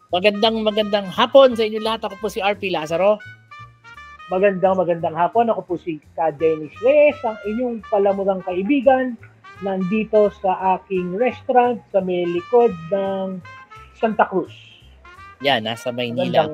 Magandang hapon sa inyo lahat. Ako po si RP Lazaro. Magandang hapon. Ako po si Ka Dennis Reyes, ang inyong palamurang kaibigan. Nandito sa aking restaurant sa may likod ng Santa Cruz. Yan, nasa Maynila.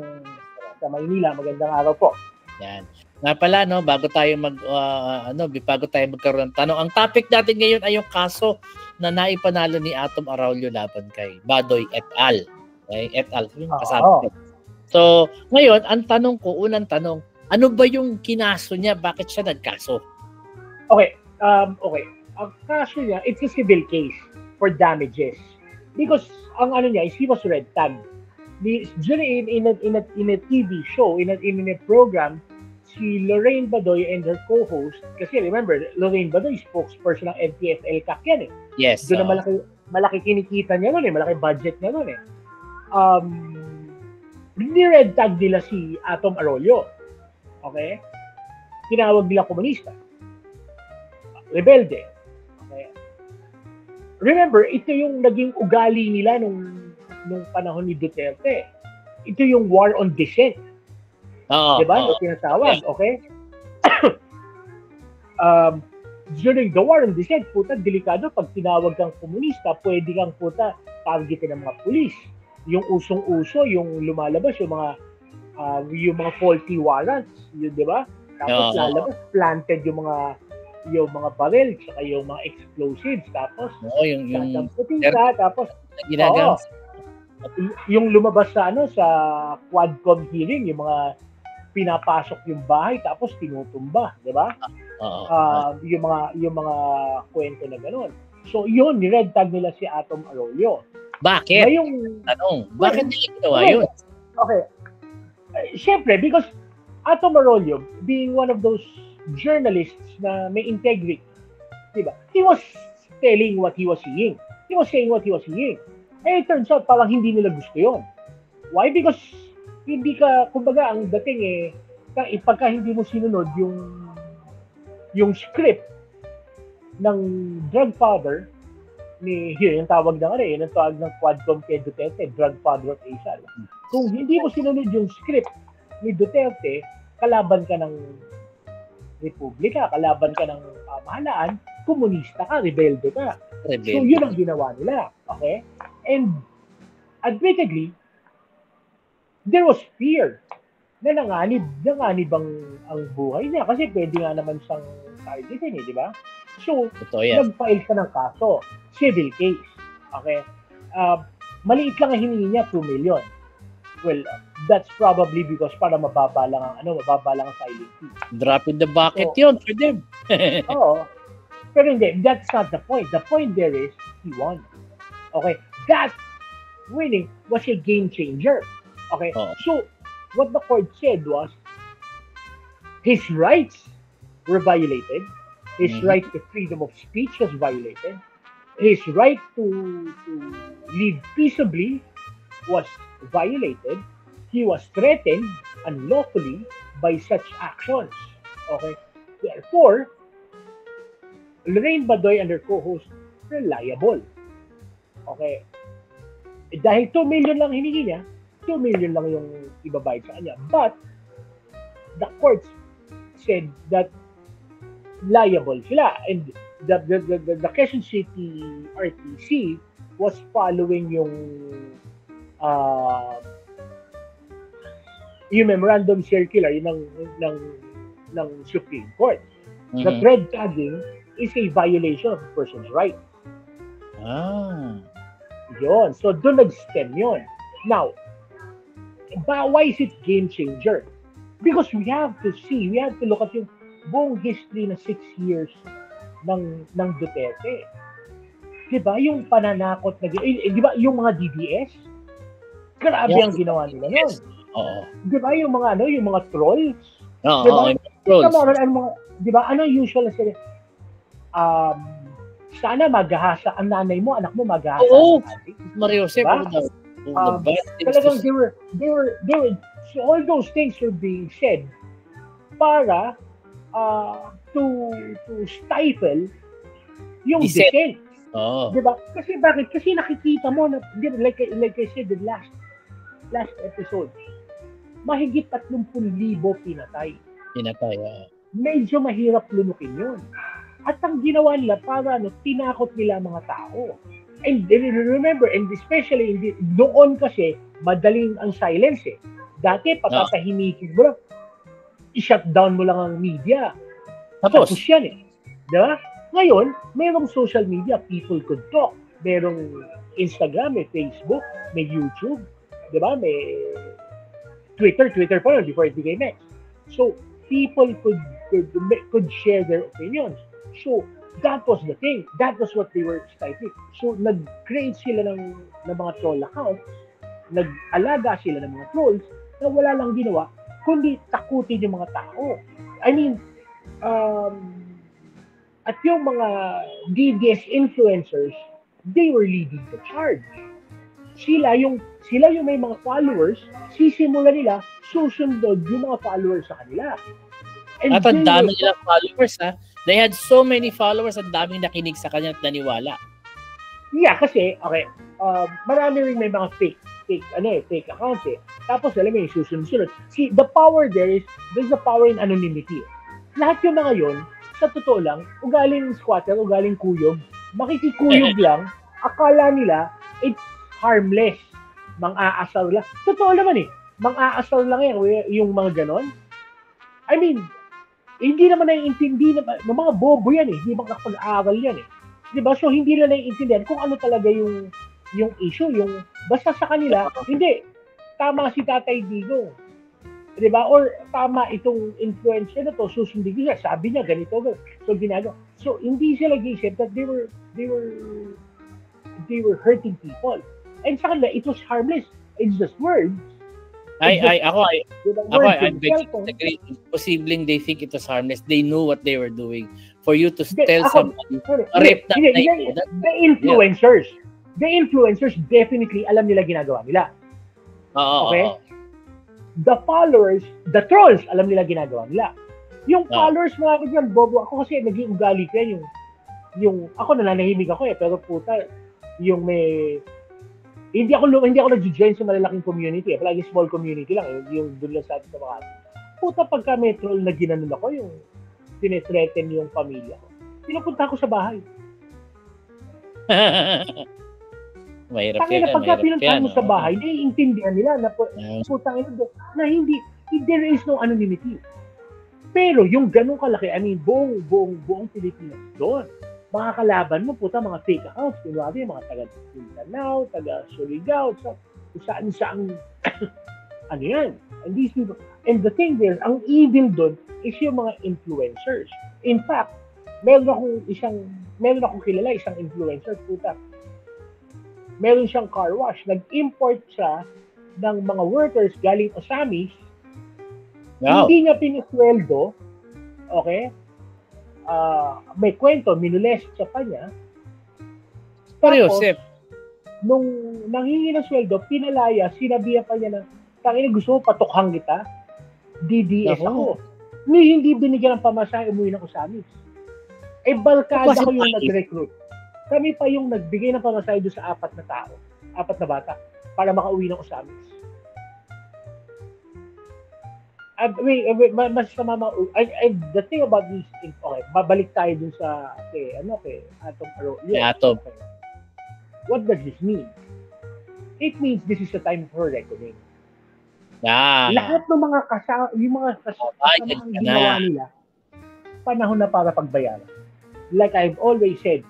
Sa Maynila. Magandang araw po. Yan. Nga pala, no, bago tayo magkaroon ng tanong, ang topic natin ngayon ay yung kaso na naipanalo ni Atom Araulio laban kay Badoy et al. Okay, et al. Yung kasama. So, ngayon, unang tanong, ano ba yung kinaso niya? Bakit siya nagkaso? Okay. Ang kaso niya, it's a civil case for damages. Because ang ano niya is he was red tagged. During in a TV show, in a program, si Lorraine Badoy and her co-host, kasi remember, Lorraine Badoy, spokesperson ng MTFL-CAC yan eh. Yes. Doon na malaki kinikita niya nun eh, malaki budget niya nun eh. Ni-red tag nila si Atom Araulio. Okay? Tinawag nila komunista. Rebelde. Okay? Remember, ito yung naging ugali nila nung panahon ni Duterte. Ito yung war on dissent. Diba? Yung tinatawag. Okay? During the war on dissent, puta, delikado. Pag tinawag kang komunista, pwede kang puta targetin ng mga pulis. Yung usong-uso, yung lumalabas, yung mga faulty warrants, yun, di ba? Tapos lalabas, planted yung mga barrel, saka yung mga explosives, tapos dadamputin ka, tapos yung lumabas sa sa Quadcom hearing, yung mga pinapasok yung bahay, tapos tinutumba, di ba? Yung mga kwento na gano'n. So yun, ni-red tag nila si Atom Araulio. Bakit? Bakit nila ginawa yun? Okay. Siyempre, because Atom Araulio, being one of those journalists na may integrity, diba? He was telling what he was seeing. He was saying what he was seeing. Eh, it turns out, parang hindi nila gusto yun. Why? Because hindi ka, kumbaga, ang dating pagka hindi mo sinunod yung script ng drug father yung tawag ng Quadcom kay Duterte, drug father of Asia. Kung hindi mo sinunod yung script ni Duterte, kalaban ka ng republika, kalaban ka ng pamahalaan, komunista ka, rebelde ka. So yun ang ginawa nila. Okay? And admittedly, there was fear na nanganib ang buhay niya kasi pwede nga naman siyang targetin di ba? So, nag-file ka ng kaso. Civil case. Okay? Maliit lang ang hiningi niya, 2 million. Well, that's probably because para mababa lang ang filing fee. Drop in the bucket yun for them. Oo. Pero hindi, that's not the point. The point there is, he won. Okay? That winning was a game changer. Okay? So, what the court said was, his rights were violated. His right to freedom of speech was violated. His right to live peaceably was violated. He was threatened unlawfully by such actions. Okay? Therefore, Lorraine Badoy and her co-host were liable. Okay? Dahil 2 million lang hiningi niya, 2 million lang yung ibabayad sa kanya. But, the courts said that liable sila. And the Quezon City RTC was following yung memorandum circular ng Supreme Court. The red tagging is a violation of a person's right. Yun. So, doon nag-stem yun. Now, why is it game changer? Because we have to look at yung buong history na 6 years ng Duterte. Diba? Yung pananakot na diba? Yung mga DDS, grabe ang ginawa nila nun. Diba? Yung mga trolls. Diba? Diba? Ano usual na sila? Sana maghahasa ang nanay mo, anak mo maghahasa. Mario Jose, diba? Talagang they were so all those things were being said para to stifle yung dissent. Oh. Diba? Kasi bakit? Kasi nakikita mo na, like I said the last last episode, mahigit 30,000 pinatay. Medyo mahirap lunukin yun. At ang ginawa nila para tinakot nila mga tao. And remember, and especially noon kasi, madaling ang silence eh. Dati, patatahimikin mo lang, i-shut down mo lang ang media. Tapos yan eh. Diba? Ngayon, mayroong social media, people could talk. Mayroong Instagram, may Facebook, may YouTube, diba? May Twitter pa lang before it became X. So, people could share their opinions. So, that was the thing. That was what they were stifling. So, nag-create sila ng mga troll accounts, nag-alaga sila ng mga trolls na wala lang ginawa, kundi takutin yung mga tao. I mean, at yung mga DDS influencers, they were leading the charge. Sila yung may mga followers, sisimula nila, susundod yung mga followers sa kanila. And at ang dami nilang followers, ha? They had so many followers at daming nakinig sa kanya at naniwala. Yeah, kasi, okay, marami rin may mga fake accounts eh. Tapos, alam mo yung susunod. See, the power there's the power in anonymity. Lahat yung mga yun, sa totoo lang, ugaling squatter, ugaling kuyog, makikikuyog lang, akala nila, it's harmless. Mang-aasar lang. Totoo naman eh. Mang-aasar lang yung mga ganon. I mean, hindi naman naiintindi ng mga bobo yan eh. Hindi makapag-aaral yan eh. Diba? So, hindi nila naiintindihan kung ano talaga yung issue. Basta sa kanila, hindi. Tama si Tatay Digong. Diba? Or tama itong influencer na to, susundin niya. Sabi niya, ganito. So, ginagawa. So, hindi sila nag-isip that they were hurting people. And sa kanila, it was harmless. It's just words. I beg to disagree. Posibleng they think it was harmless. They knew what they were doing. For you to tell somebody, the influencers definitely alam nila ginagawa nila. Okay? The followers, the trolls, alam nila ginagawa nila. Yung followers, mga kaibigan, bobo ako kasi naging ugali ko yan. Yung ako nananahimik ako eh, pero puta, yung may hindi ako nag-join sa malalaking community. Palagi small community lang. Yung doon lang sa atin sa Makati. Puta, pagka may troll na ginanon ako, yung tinethreaten yung pamilya ko. Pinupunta ko sa bahay. Mahirap yan. Pagka pinuntahan mo sa bahay, naiintindihan nila na putang ina na hindi, there is no anonymity. Pero yung ganun kalaki, I mean, buong Pilipinas doon. Mga kalaban mo, puta, mga fake accounts, kunwari, mga taga-Mindanao, taga-Surigao, saan, ano yan. And these people, and the thing there, ang evil doon is yung mga influencers. In fact, meron akong kilala, isang influencer, puta. Meron siyang car wash. Nag-import siya ng mga workers galing Osamis. Wow. Hindi niya pinisweldo, okay? May kwento, minulest siya pa niya. Tapos, nung nanghingi ng sweldo, pinalaya, sinabihan pa niya na, tangina, gusto mo patukhang kita? DDS ako. Hindi binigyan ng pamasahe, umuwi ng Osamis. Eh, barkada ko yung nag-recruit. Kami pa yung nagbigay ng pamasahe doon sa 4 na tao, 4 na bata, para makauwi ng Osamis. The thing about these things, okay, babalik tayo dun sa kay Atom Arroyo. Atom. Okay. What does this mean? It means this is the time for reckoning. Lahat ng mga kasama ginawa nila, panahon na para pagbayaran. Like I've always said,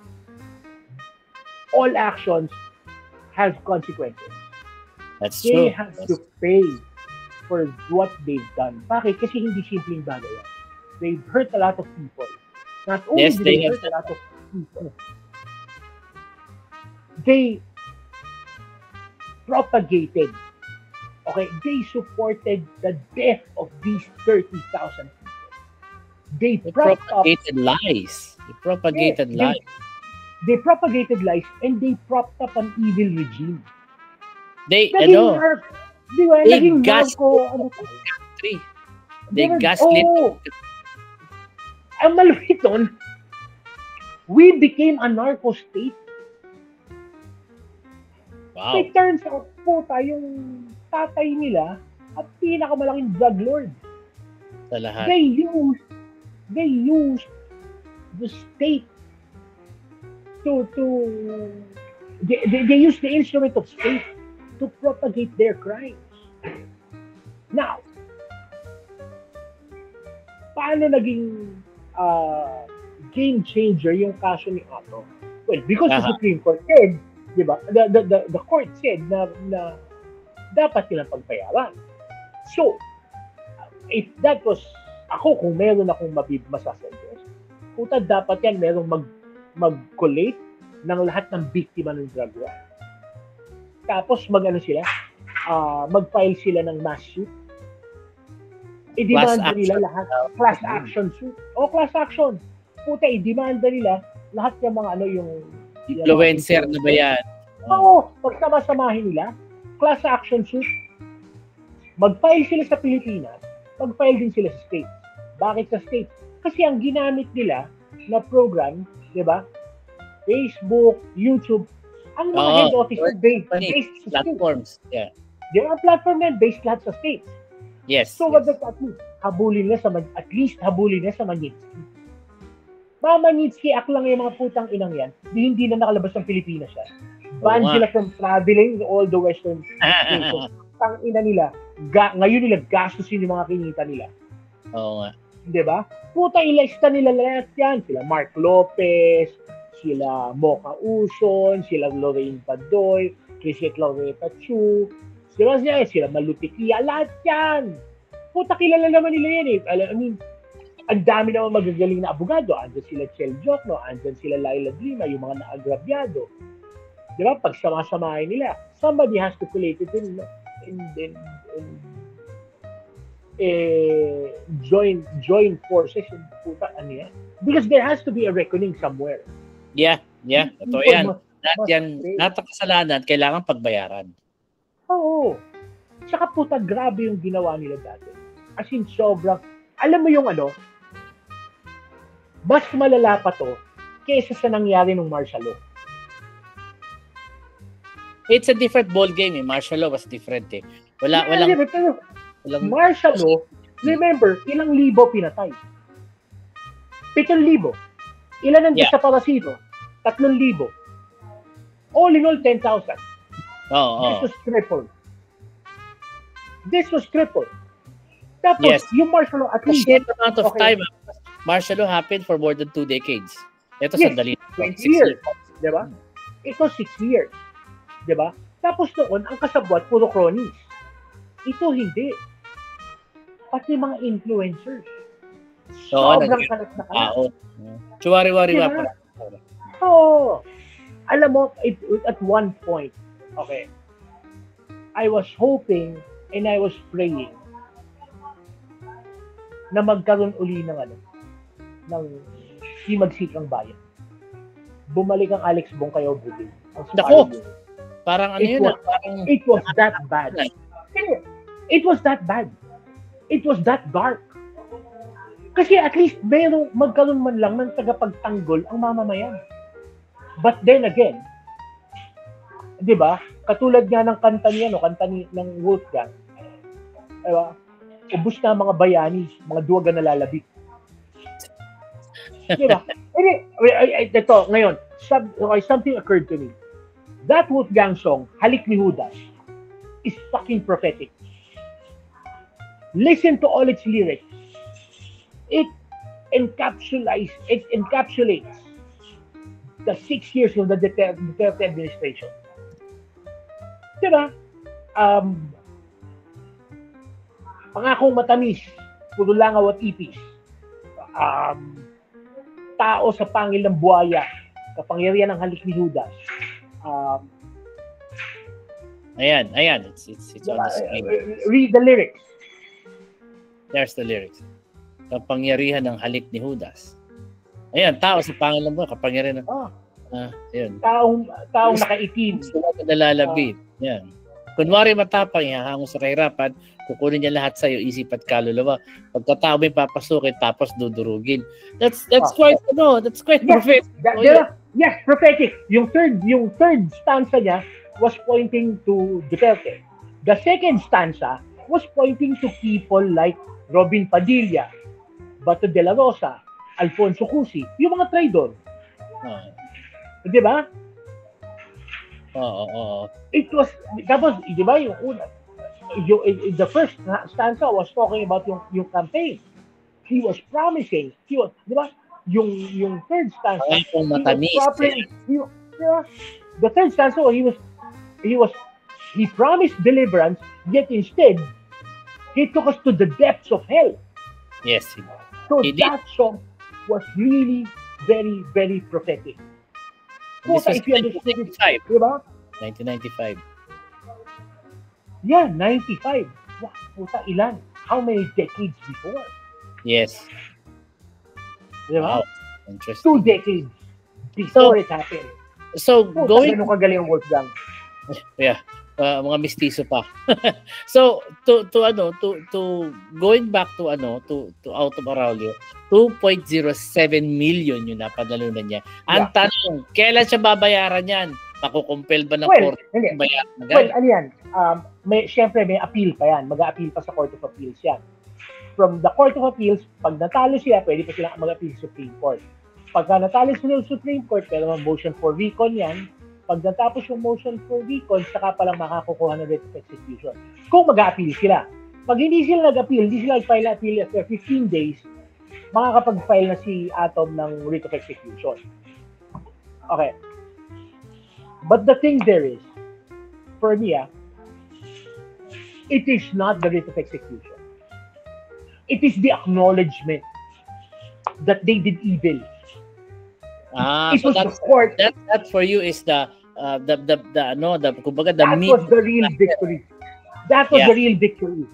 all actions have consequences. That's true. They have to pay for what they've done. Bakit? Kasi hindi simpleng bagay yan. They've hurt a lot of people. Not only did they hurt a lot of people, they propagated, they supported the death of these 30,000 people. They propagated lies. They propagated lies. They propagated lies and they propped up an evil regime. They gaslit the country. They gaslit. Ang malupit nun, we became a narco state. Wow. It turns out po tayong tatay nila at pinakamalaking drug lord. Sa lahat. They used the state they use the instrument of state to propagate their crimes. Now, paano naging game changer yung kaso ni Otto? Well, because the Supreme Court said, di ba, the court said na dapat nilang pagpayaran. So, if that was ako, kung meron akong masasentence, puta, dapat yan merong mag-collate ng lahat ng biktima ng drug war. Tapos mag-ano sila, mag-file sila ng mass suit. I-demanda nila lahat, class action suit. O, class action. Puta, i-demanda nila lahat yung mga ano yung influencer na ba yan? Oo, pagsama-samahin nila, class action suit. Mag-file sila sa Pilipinas, mag-file din sila sa States. Bakit sa States? Kasi ang ginamit nila na program, di ba? Facebook, YouTube, ang mga head office based sa platforms. States. Yeah. Di ba? Ang platform na based lahat sa States. Yes. So what does that mean? Habulin na at least habulin na sa Magnitsky. Magnitsky Act lang yung mga putang inang yan. Hindi na nakalabas ng Pilipinas siya. Ban sila from traveling all the Western nations. Tang ina nila. Ngayon nila gastusin yung mga kinita nila. Oo nga. Diba? Puta, ilista nila lahat yan. Sila Mark Lopez, sila Mocha Uson, sila Lorraine Padoy, sila Loretta Chu, sila Malutikia, lahat yan. Puta, kilala naman nila yan eh. I mean, ang dami naman magagaling na abogado. Andyan sila Chel Jokno, andyan sila Laila Lima, yung mga naagrabyado. Diba? Pag sama-samahin nila, somebody has to collate it in join forces and puta ano yan. Because there has to be a reckoning somewhere. Yeah. Ito yan. Lahat ng kasalanan, kailangan pagbayaran. Oo. Tsaka puta, grabe yung ginawa nila dati. As in, sobrang, alam mo yung ano, mas malala pa to kaysa sa nangyari ng martial law. It's a different ball game eh. Martial law was different eh. Walang martial law, remember, ilang libo pinatay? 7,000. Ilan ang desaparecido? 3,000. All in all, 10,000. This was triple. Tapos, yung martial law, at least... A short amount of time. Martial law happened for more than 2 decades. Ito sandali. 20 years. Diba? Ito 6 years. Diba? Tapos noon, ang kasabwat, puro cronies. Ito hindi. Pati mga influencers. Sobrang kalat na kalat. Chuwari-wari ba? Oo. Alam mo, at one point, okay, I was hoping and I was praying na magkaroon uli ng himagsikang bayan. Bumalik ang Alex Bongkayaw Buding. Nako! Parang ano yun? It was that bad. It was that bad. It was that dark. Kasi at least magkaroon man lang ng tagapagtanggol ang mamamayan. But then again, di ba? Katulad nga ng kanta ng Wolfgang. Diba? Ubus na mga bayani, mga duwaga na lalabit. Di ba? Ito, ngayon, something occurred to me. That Wolfgang song, Halik ni Judas, is fucking prophetic. Listen to all its lyrics. It encapsulates the 6 years of the Duterte administration. Diba? Pangakong matamis, puro langaw at ipis. Tao sa pangil ng buhaya, kapangyarihan ng halik ni Judas. Ayan. It's on the screen. Read the lyrics. There's the lyrics. Kapangyarihan ng halik ni Judas. Ayan, tao sa pangil ng buhaya, kapangyarihan ng... Ayan. Taong nakaitim. Sila na nalalabit. Yan. Kunwari matapang, ihahango sa kahirapan, kukunin niya lahat sa'yo, isip at kaluluwa. Pagkatao may papasukin, tapos dudurugin. That's quite prophetic. Yes, prophetic. Yung third stanza niya was pointing to Duterte. The second stanza was pointing to people like Robin Padilla, Bato de la Rosa, Alfonso Cusi, yung mga traidor. Di ba? It was, tapos, di ba, yung una, the first stanza was talking about yung campaign. He was promising. Di ba? Yung third stanza, the third stanza, he promised deliverance, yet instead, he took us to the depths of hell. Yes. So that song was really very, very prophetic. This was 1995. Diba? 1995. Yeah, 95. Wow, puta, ilan? How many decades before? Yes. Diba? Wow. Interesting. 2 decades before it happened. So, going... Ganun kagaling ang Wolfgang. Yeah. Mga mistiso pa. So, to going back to Out of Araulio, 2.07 million yung napanalunan niya. Ang tanong, kailan siya babayaran yan? Makukumpel ba ng court? Well, ano yan? Siyempre, may appeal pa yan. Mag-a-appeal pa sa Court of Appeals yan. From the Court of Appeals, pag natalo siya, pwede pa silang mag-appeal sa Supreme Court. Pagka natalo sila sa Supreme Court, pwede naman motion for recon yan. Pag natapos yung motion for recon, saka palang makakukuha ng writ of execution. Kung mag-a-appeal sila. Pag hindi sila nag-appeal, hindi sila nag-file appeal after 15 days, makakapag-file na si Atom ng writ of execution. Okay. But the thing there is, for me, it is not the writ of execution. It is the acknowledgement that they did evil. It was the court. That for you is kumbaga the that was the real victory. That was the real victory.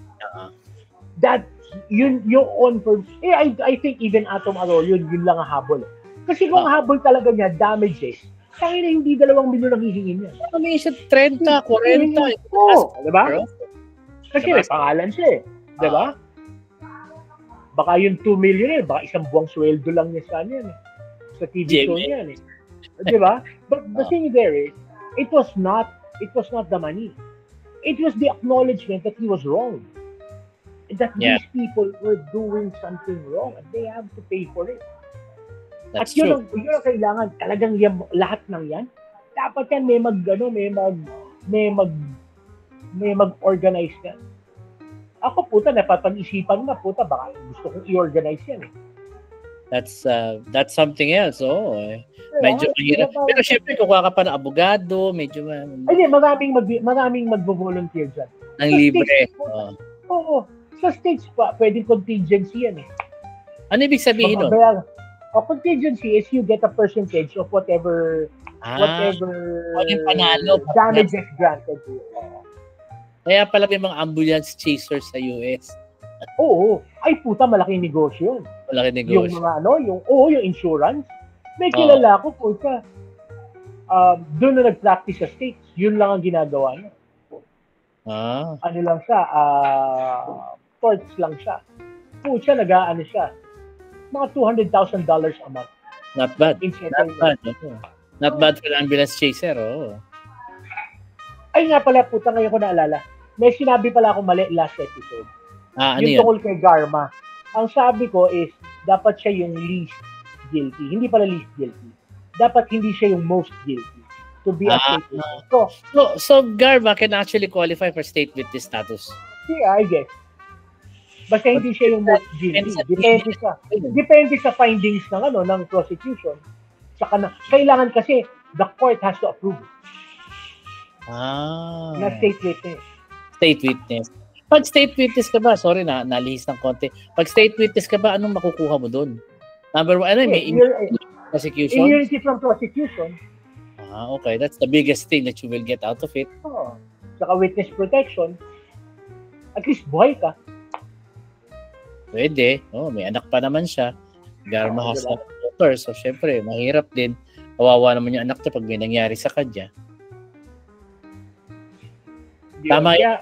That yun yung on for I think even Atom Arroyo yun lang ang habol. Kasi kung habol talaga niya damages, kaya na hindi 2 milyon ang hihingin niya. May siya 30, 40. Di ba? Kasi may pangalan siya eh. Di ba? Baka yung 2 million baka isang buwang sweldo lang niya sa niyan sa TV show niyan Di ba? But the thing there is, it was not the money. It was the acknowledgement that he was wrong. That these people were doing something wrong and they have to pay for it. That's At yun ang kailangan, talagang lahat ng yan, dapat yan may mag-organize yan. Ako puta, napapag-isipan na puta, baka gusto kong i-organize yan eh. That's something else. Medyo mahirap. Pero syempre, kukuha ka pa ng abogado, medyo... Hindi, maraming mag-volunteer dyan. Ang libre. Oo. Sa states pa, pwedeng contingency yan eh. Ano ibig sabihin nun? Contingency is you get a percentage of whatever panalo, damages granted to you. Kaya pala may mga ambulance chasers sa US. Oo. Ay puta, malaking negosyo yun. Malaking negosyo. Yung mga yung insurance. May kilala ko puta. Doon na nag-practice sa States. Yun lang ang ginagawa niya. Ano lang siya, torts lang siya. Puta, nag-aano siya. Mga $200,000 a month. Not bad. Not bad for an ambulance chaser. Ay nga pala, puta, ngayon ko naalala. May sinabi pala akong mali last episode. Ano yung tungkol kay Garma. Ang sabi ko is, dapat siya yung least guilty. Hindi pala least guilty. Dapat hindi siya yung most guilty. To be a state witness. So Garma can actually qualify for state witness status? Yeah, I guess. Basta hindi siya yung most guilty. Depende sa findings ng prosecution. Saka kailangan kasi the court has to approve. Na state witness. State witness. Pag state witness ka ba, sorry na, nalihis ng konti. Pag state witness ka ba, anong makukuha mo doon? Number one, may prosecution? Immunity from prosecution. Okay. That's the biggest thing that you will get out of it. Saka witness protection. At least buhay ka. Pwede. May anak pa naman siya. Garma has a daughter. So, syempre, mahirap din. Kawawa naman yung anak niya pag may nangyari sa kanya. Tama yan.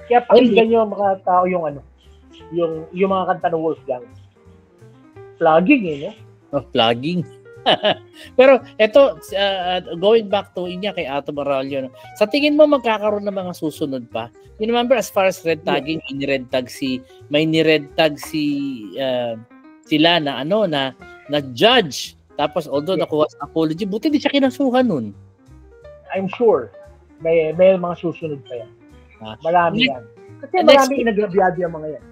Kaya pakinggan nyo mga tao yung yung mga kanta ng Wolfgang. Plugging no? Plugging. Pero eto, going back to inya kay Atom Arroyo, no? Sa tingin mo magkakaroon ng mga susunod pa? You remember as far as red tagging, may ni-red tag sila na na judge. Tapos although nakuha sa apology, buti di siya kinasuhan nun. I'm sure may mga susunod pa yan. Marami yan. Kasi marami inagrabyado yung mga yan.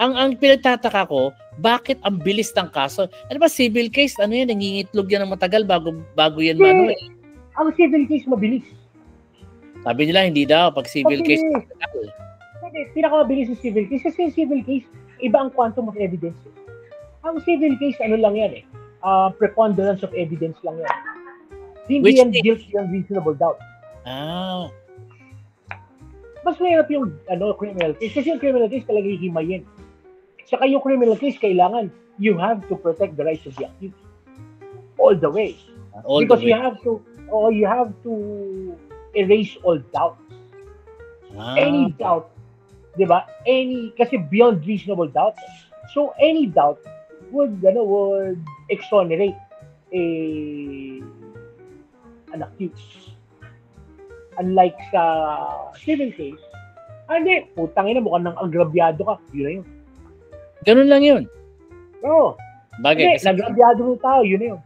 Ang pinagtataka ko, bakit ang bilis ng kaso? Ano ba, civil case? Ano yan? Nangingitlog yan ng matagal bago yan Ang civil case mabilis. Sabi nila, hindi daw. Pag civil case, matagal. Pinakamabilis yung civil case. Kasi yung civil case, iba ang quantum of evidence. Ang civil case, ano lang yan preponderance of evidence lang yan. Hindi yan guilt yung reasonable doubt. Mas mahirap yung criminal case. Kasi yung criminal case talaga hihimayin. Saka yung criminal case, kailangan you have to protect the rights of the accused. All the way. Because you have to erase all doubts. Any doubt, di ba? Kasi beyond reasonable doubt. So any doubt would exonerate an accused. Unlike sa civil case, hindi, putang ina, mukhang nang agrabyado ka. Yun na yun. Ganun lang yun. Oo. Bagay. Hindi, nagrabyado ng tao, yun na yun.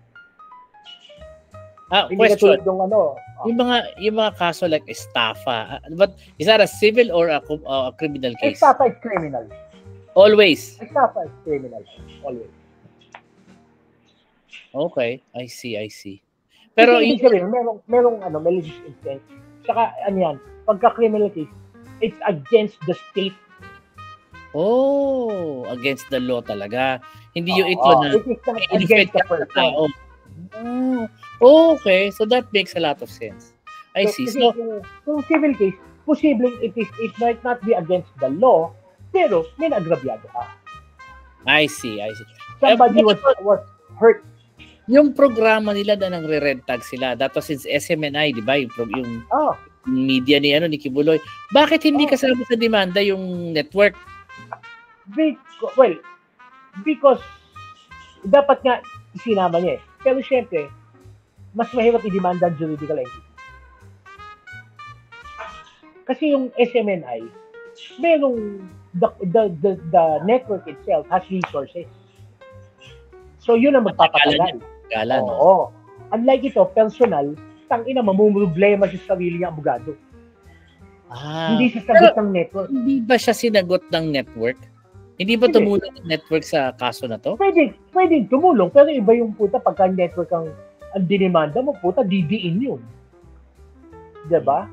Question. Yung mga kaso like estafa, but is that a civil or a criminal case? Estafa is criminal. Always? Estafa is criminal. Always. Okay. I see. Pero yung sabihin, merong malicious intent. Saka, yan, pagka-criminal case, it's against the state. Oh, against the law talaga. Hindi yung ito na against the person. Okay, so that makes a lot of sense. I see. So, kung civil case, posibleng it might not be against the law, pero may nagrabyado ka. I see. Somebody was hurt. Yung programa nila na nang-red tag sila, that was since SMNI, di ba? Yung media ni Kibuloy. Bakit hindi kasama sa demanda yung network? Because dapat nga sinama niya. Pero syempre, mas mahirap i-demanda ang juridical entity. Kasi yung SMNI, merong the network itself has resources. So yun ang magpapatagal. Oo. Unlike ito, personal, tangina, mamumroblema sa sarili niyang abogado. Hindi siya sagot ng network. Hindi ba siya sinagot ng network? Hindi ba tumulong ang network sa kaso na to? Pwede tumulong, pero iba yung pagka network ang dinimanda mo, didiin yun. Diba?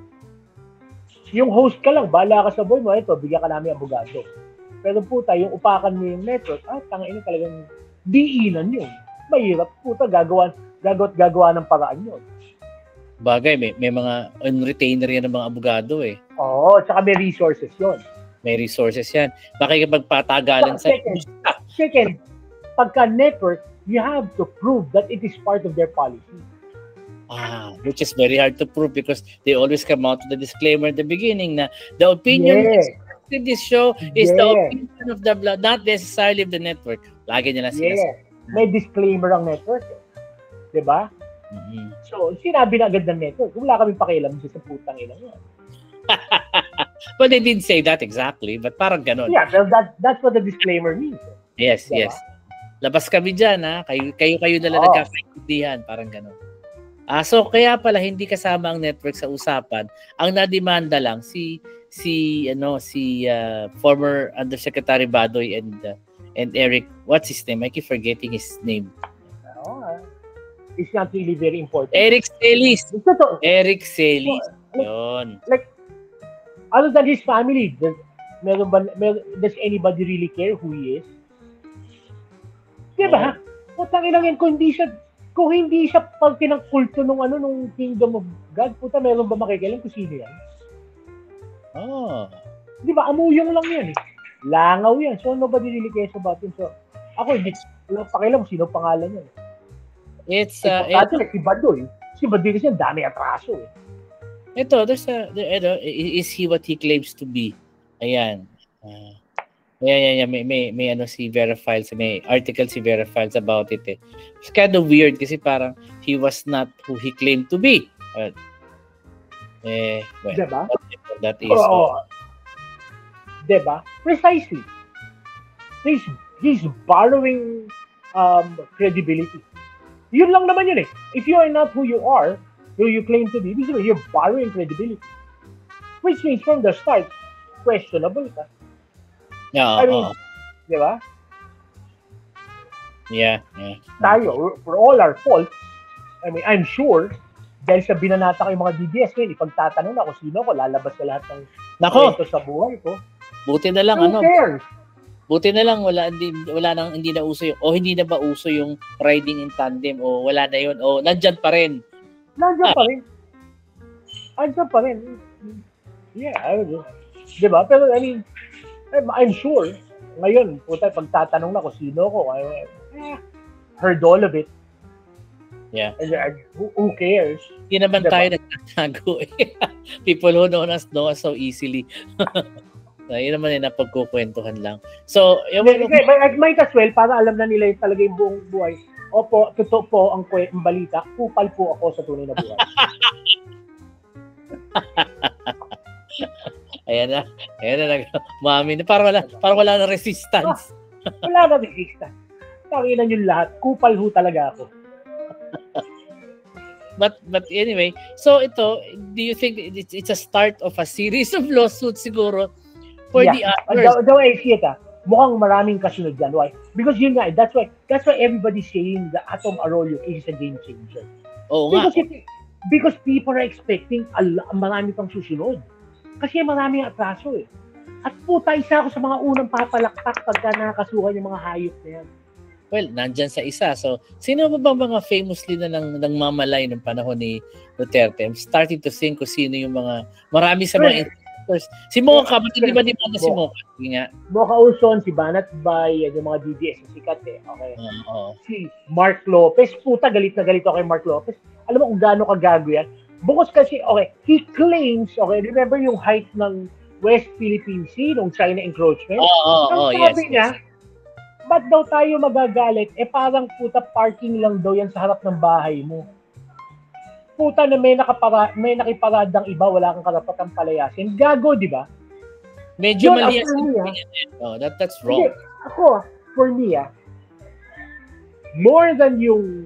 Yung host ka lang, bahala ka sa boy mo, ito, bigyan ka namin abogado. Pero yung upakan mo yung network, tangina talagang diinan yun. Mahirap, gagawa ng paraan yun. Bagay, may mga on-retainer yan ng mga abogado eh. Oo, tsaka may resources yun. May resources yan. Makikipagpatagalan sa... Second, pagka network, you have to prove that it is part of their policy. Which is very hard to prove because they always come out with the disclaimer at the beginning na the opinion in this show is the opinion of the not necessarily of the network. Lagi nila sinasabi. May disclaimer ang network. Diba? Mm-hmm. So, sinabi na agad ng network. Wala kaming pakialam sa putang ina yan. But they didn't say that exactly, but parang ganon. Yeah, well, that's what the disclaimer means. Yes, diba? Yes. Labas kami dyan, ha? Kayo na lang nagkakaintindihan, parang ganon. So, kaya pala hindi kasama ang network sa usapan. Ang nademanda lang si former Undersecretary Badoy and Eric, what's his name? I keep forgetting his name. It's not really very important. Eric Celis. Yun. Like, other than his family, does anybody really care who he is? Diba? Putang inang yan, kung hindi siya parte ng kulto nung Kingdom of God, meron ba makikialam kung sino yan? Diba? Amuyong lang yan eh. Langaw yan. So, nobody really cares about him. So, ako, hindi lang pakialam sino pangalan yan. It's, si Badoy. Si Badoy kasi dami atraso eh. Ito, is he what he claims to be? Ayan. Yeah. May ano si Vera Files, may article si Vera Files about it eh. It's kind of weird kasi parang he was not who he claimed to be. Well, Diba? That is. Oo. Diba? Precisely. He's borrowing credibility. Yun lang naman yun eh. If you are not who you are, who you claim to be, you're borrowing credibility. Which means from the start, questionable ka. Yeah, I mean, di ba? Yeah. Tayo, for all our faults, I mean, I'm sure, dahil sa binanata ko yung mga DDS ngayon, ipagtatanong na kung sino ko, lalabas ko lahat ng kwento sa buhay ko. Buti na lang, Who cares? Buti na lang, hindi na uso yung, o hindi na ba uso yung riding in tandem, o wala na yun, o nandyan pa rin. Nandyan pa rin. Yeah, I don't know. Diba? Pero, I mean, I'm sure, ngayon, pagtatanong na kung sino ko, heard all of it. Yeah. And who cares? Hindi naman tayo nagtatago eh. People who know us so easily. Yun naman yung napagkukwentuhan lang. So, might as well, para alam na nila yung talaga yung buong buhay. Opo, totoo po ang balita. Kupal po ako sa tunay na buhay. Ayan na. Mami na. Parang wala na resistance. Wala na resistance. Tanginan yung lahat. Kupal ho talaga ako. But anyway, so ito, do you think it's a start of a series of lawsuits siguro for the others? The way I see it, mukhang maraming kasunod yan. Why? Because yun nga, that's why everybody's saying the Atom Arroyo is a game changer. Oo nga. Because people are expecting marami pang susunod. Kasi maraming atraso eh. At puta, isa ako sa mga unang papalakpak pagka nakakasuhan yung mga hayop na yan. Well, nandyan sa isa. So, sino ba bang mga famously na nang mamalay ng panahon ni Duterte? I'm starting to think kung sino yung mga, marami sa mga influencers. Si Mocha, di ba si Mocha? Mocha Uson, si Banat Bay, yung mga DDS, sikat eh. Okay. Si Mark Lopez, puta, galit na galit ako kay Mark Lopez. Alam mo kung gaano kagago yan? Bukos kasi, he claims, remember yung height ng West Philippine Sea, nung China encroachment? Sabi niya, ba't daw tayo magagalit? Parang puta parking lang daw yan sa harap ng bahay mo. Puta na may nakiparadang iba, wala kang karapatang palayasin. Gago, di ba? Medyo mali yan. That's wrong. Hindi, ako, for me, more than yung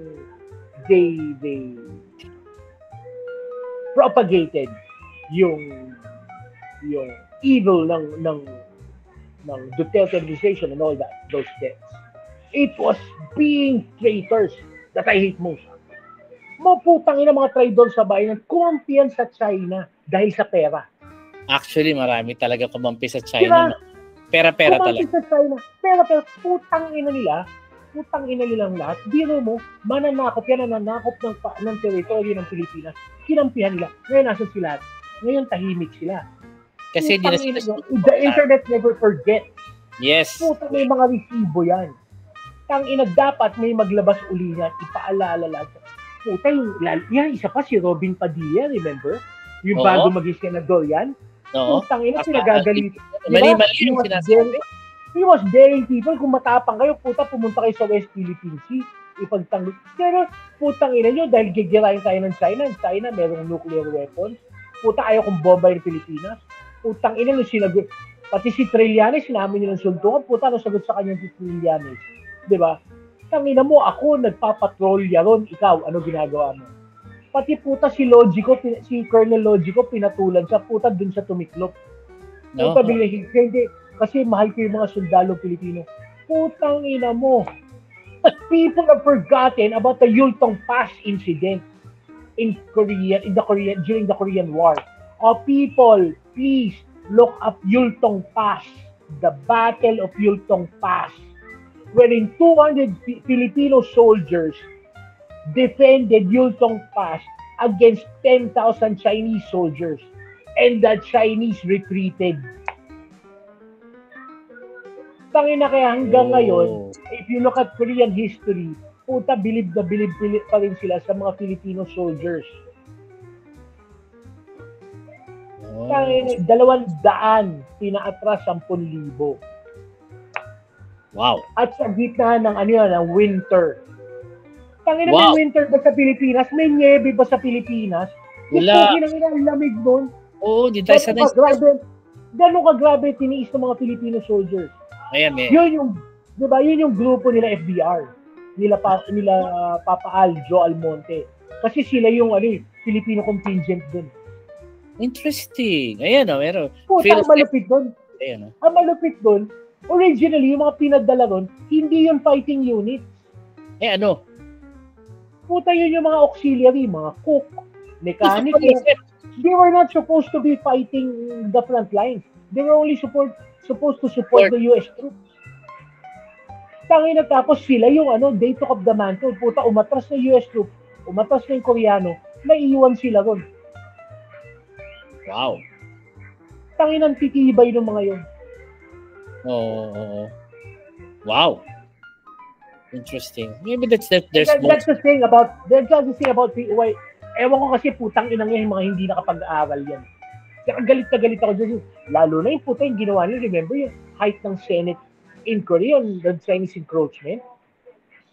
they propagated yung evil ng Duterte administration and all that, those deaths. It was being traitors that I hate most. Maputang ina mga traidor sa bayan, kumampihan sa China dahil sa pera. Actually, marami talaga kumampi sa China. Diba? Pera-pera talaga. Kumampi sa China. Pera, putang ina nilang lahat. Biro mo, nananakop ng teritoryo ng Pilipinas. Kinampihan nila. Ngayon, nasan sila? Ngayon, tahimik sila. Kasi the internet never forgets. Yes. Puta, may mga resibo yan. Tangina, dapat may maglabas uli yan. Ipaalala lang. Puta, isa pa si Robin Padilla, remember? Yung bago maging senador yan. Tangina, pinagagalit. Mali yung sinasabi. He was daring people. Kung matapang kayo, puta, pumunta kayo sa West Philippine Sea. Ipagtanggol. Pero, putang ina nyo, dahil gigirahin tayo ng China. China, merong nuclear weapons. Puta, ayaw kong bomba yung Pilipinas. Putang ina nung sinagot. Pati si Trillanes, sinabi niyo ng suntukan. Puta, nasagot sa kanya si Trillanes. Diba? Tangina mo, ako nagpapatrolya ron. Ikaw, ano ginagawa mo? Pati puta si Colonel Logico, pinatulan siya. Puta, dun siya tumiklop. Puta, bigla hindi. Kasi mahal ko yung mga sundalo Pilipino. Putang ina mo. People have forgotten about the Yultong Pass incident during the Korean War. People, please look up Yultong Pass, the Battle of Yultong Pass, wherein 200 Filipino soldiers defended Yultong Pass against 10,000 Chinese soldiers, and the Chinese retreated. Tangina, kaya hanggang ngayon, if you look at Korean history, puta, bilib pa rin sila sa mga Filipino soldiers. Tangina, 200 pinaatras 10,000. Wow. At sa gitna ng ng winter. Tangina, Wow. may winter ba sa Pilipinas? May niebe ba sa Pilipinas? Wala. Ang lamig doon. Oo, di tayo sanay. Gano'n kagrabe tiniis ng mga Filipino soldiers. Ayan, eh. Yun yung, di ba, yun yung grupo nila FDR. Nila Papa Al, Joe Almonte. Kasi sila yung Filipino contingent doon. Interesting. Ayan, meron. Ang malupit doon. Ayan, Ang malupit doon, originally, yung mga pinadala doon, hindi yun fighting unit. ano? Puta, yun yung mga auxiliary, mga cook, mechanic. They were not supposed to be fighting the front lines. They were only supposed to support the US troops. Tangina, tapos sila yung they took up the mantle. Puta, umatras na US troops, umatras na yung Koreano, naiiwan sila ron. Wow. Tangina, titibay ng mga yun. Oo. Wow. Interesting. Maybe that's the thing about POY. Ewan ko kasi putang inang yan, yung mga hindi nakapag-aaral yan. Kaya galit na galit ako dyan. Lalo na yung puta yung ginawa nila. Remember yung height ng Senate inquiry on the Chinese encroachment?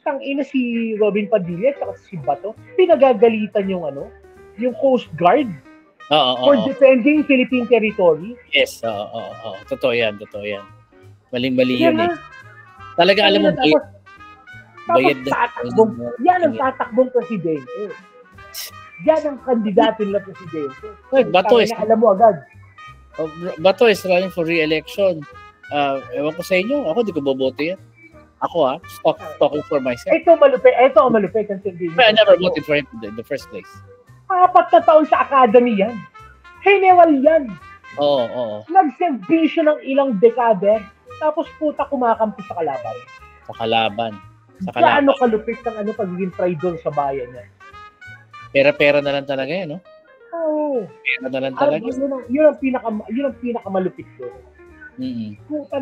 Tangina si Robin Padilla at si Bato. Pinagagalitan yung yung Coast Guard for defending Philippine territory. Yes, Totoo yan. Maling-mali yun eh. Talaga alam mo, yan ang tatakbong presidente. Yan ang kandidato nila presidente. Bato alam mo agad. Bato is running for re-election. Ewan ko sa inyo, ako di ko boboto yan. Ako talking for myself. Ito ang malupit. I never voted for him in the first place. 4 na taon sa academy yan. Hinewal yan. Oo. Nagservisyo ng ilang dekada. Tapos puta kumakampi sa kalaban. Gaano kalupit ng pagiging traidor sa bayan niya. Pera na lang talaga yan, no? Oo. Pera na lang talaga. Yun ang pinakamalupit doon. Puta,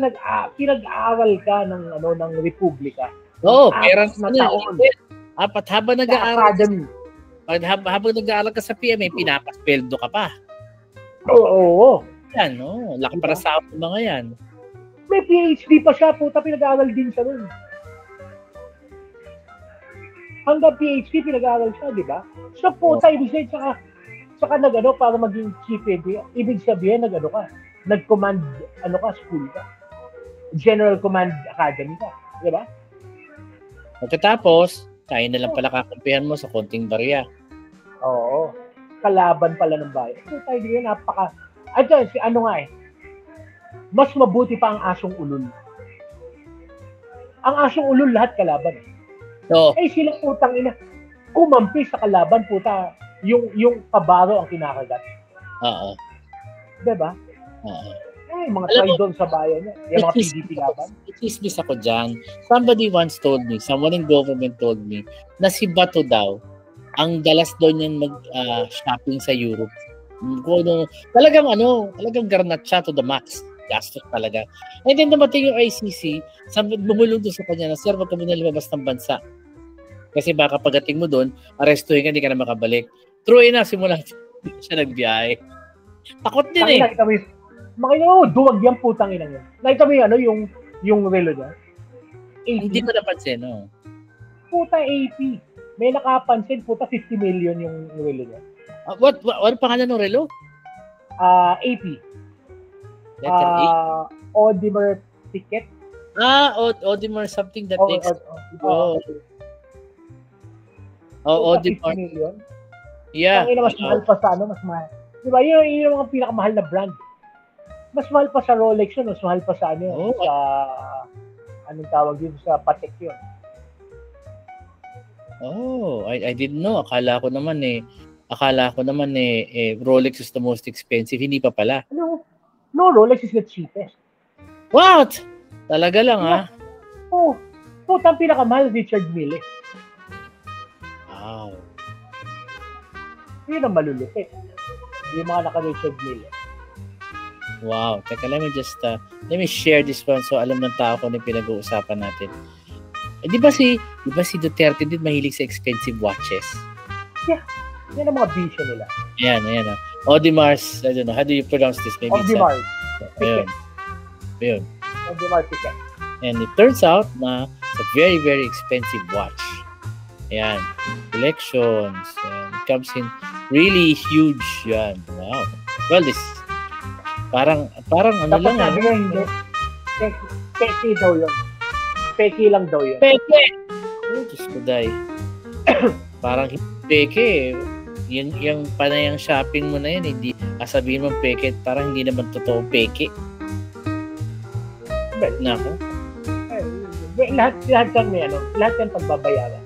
pinag-aaral ka ng Republika. Oo, pera na taon. Habang nag-aaral ka sa PMA, pinapaspeldo ka pa. Oo. Yan, no? Laki para sa mga yan. May PhD pa siya, puta, pinag-aaral din siya nun. Hanggang PhD, pinag-aaral siya, di ba? So, puta, ibig sabihin, saka para maging chief engineer, ibig sabihin, nag-command, school ka. General Command Academy ka, di ba? Pagkatapos, tayo na lang pala kakampihan mo sa konting barya. Oo. Kalaban pala ng bayan. Puta, hindi yun, mas mabuti pa ang asong ulol. Ang asong ulol lahat kalaban. So, sila putang ina, kumampi sa kalaban, puta, yung pabaro ang kinakagat. Oo. Diba? Oo. Mga traidor sa bayan niya. Yung mga PDP laban. Itismis ako dyan. Someone in government told me, na si Bato daw, ang dalas daw niyan mag-shopping sa Europe. Talagang garnat siya to the max. Gastos talaga. And then dumating yung ICC, bumulong doon sa kanya na, sir, wag ka muna lumabas ng bansa. Kasi baka pagating mo doon, arestuhin ka, hindi ka na makabalik. True enough, simula siya nagbiyahe. Takot din duwag yan, putang ina yun. Nakita mo yung relo niya? Hindi ko napansin, no? Puta, AP. May nakapansin, puta, 50 million yung relo niya. What pangalan ng relo? AP. Letter A? Audimer ticket. Audimer something that takes... Audimer. Million. Yeah. Mas mahal pa sa mas mahal. Diba, yun yung mga pinakamahal na brand. Mas mahal pa sa Rolex yun, mas mahal pa sa sa anong tawag dito, sa Patek yun. I didn't know. Akala ko naman Rolex is the most expensive. Hindi pa pala. No, Rolex is the cheapest. What? Talaga lang, ha? Putang pinakamahal, Richard Mille. Wow. Yun ang malulupit. Yung mga naka-Richard Mille. Wow. Teka, let me share this one so alam ng tao kung ano pinag-uusapan natin. Di ba si Duterte din mahilig sa expensive watches? Yeah. Yan ang mga vision nila. Ayan. Audimar's, I don't know, how do you pronounce this? Maybe Audimar's. Ayun. Audimar's ticket. And it turns out na it's a very, very expensive watch. Ayan. Collections. And it comes in really huge. Yan. Wow. Well, this parang ano Dapat lang. sabi nga, hindi. Peki daw yun. Peki lang daw yun. Peke! Oh, Diyos ko, day. Parang peke. Yung panayang shopping mo na yan, hindi sabihin mo peke, parang hindi naman totoo peke. Nako. Lahat yan may ano, lahat yan pagbabayaran.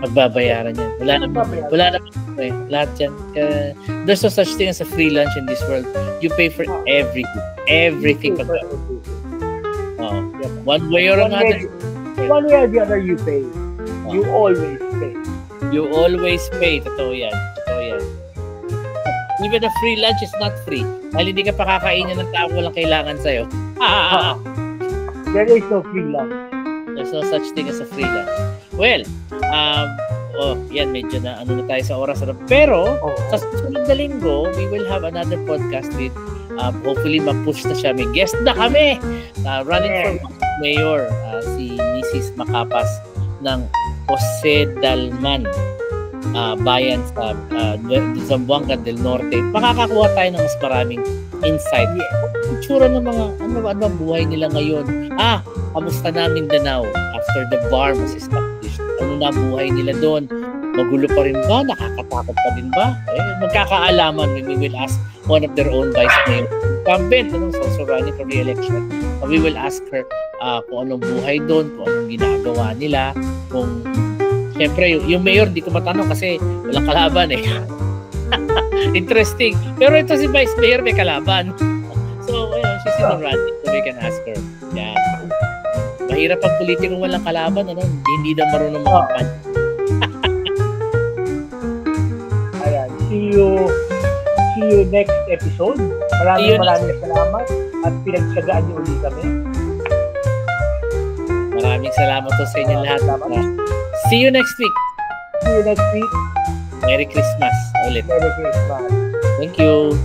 Magbabayaran yan. Wala naman. Lahat yan. There's no such thing as a free lunch in this world. You pay for everything. Everything. One way or another. One way or the other, you pay. You always pay. You always pay. Totoo yan. Even a free lunch is not free. Dahil hindi ka pa kakainin ng tao walang kailangan sa'yo. There is no free lunch. There's no such thing as a free lunch. Well, yan, medyo na ano na tayo sa oras. Pero, sa susunod na linggo, we will have another podcast with hopefully ma-push na siya. May guest na kami. Running for mayor, si Mrs. Macapas ng Jose Dalman, bayan sa Zamboanga del Norte. Makakakuha tayo ng mas maraming insight. Itsura ng mga ano ang buhay nila ngayon. Kamusta na Mindanao after the bar was established? Ano na buhay nila doon? Magulo pa rin ba? Nakakatakot pa din ba? Magkakaalaman. We will ask one of their own vice mayor incumbent, so running for re-election. We will ask her kung anong buhay doon, kung anong ginagawa nila, kung siyempre, yung mayor, di ko matanong kasi walang kalaban eh. Interesting. Pero ito si vice mayor may kalaban. So, she's in the running, so we can ask her. Yan. Mahirap ang politikong walang kalaban, hindi na marunong makapan. Ayan. See you next episode. Maraming salamat at pinagsagaan niyo ulit kami. Maraming salamat po sa inyo lahat. See you next week. See you next week. Merry Christmas ulit. Merry Christmas. Thank you.